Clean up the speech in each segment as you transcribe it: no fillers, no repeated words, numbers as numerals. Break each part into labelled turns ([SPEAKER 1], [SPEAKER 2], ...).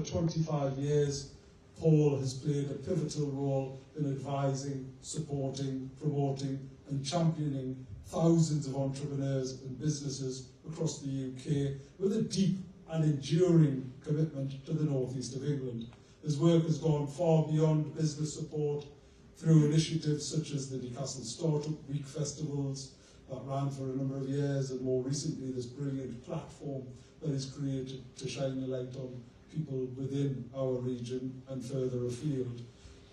[SPEAKER 1] 25 years, Paul has played a pivotal role in advising, supporting, promoting and championing thousands of entrepreneurs and businesses across the UK with a deep and enduring commitment to the North East of England. His work has gone far beyond business support through initiatives such as the Newcastle Startup Week festivals that ran for a number of years, and more recently this brilliant platform that is created to shine a light on people within our region and further afield.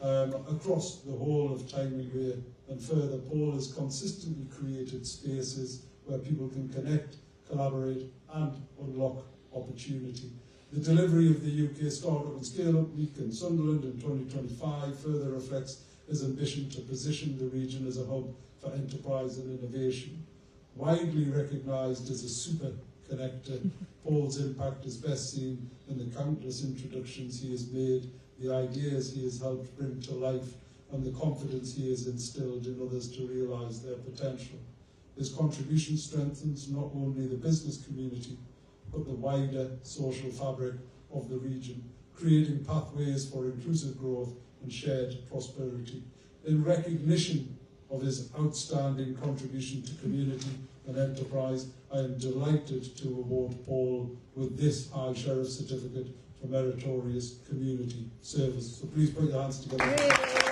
[SPEAKER 1] Across the whole of Timingway and further, Paul has consistently created spaces where people can connect, collaborate and unlock opportunity. The delivery of the UK Startup and Scale-Up Week in Sunderland in 2025 further reflects his ambition to position the region as a hub for enterprise and innovation. Widely recognised as a super connector, Paul's impact is best seen in the countless introductions he has made, the ideas he has helped bring to life, and the confidence he has instilled in others to realise their potential. His contribution strengthens not only the business community, but the wider social fabric of the region, creating pathways for inclusive growth and shared prosperity. In recognition of his outstanding contribution to community and enterprise, I am delighted to award Paul with this High Sheriff Certificate for Meritorious Community Service. So please put your hands together.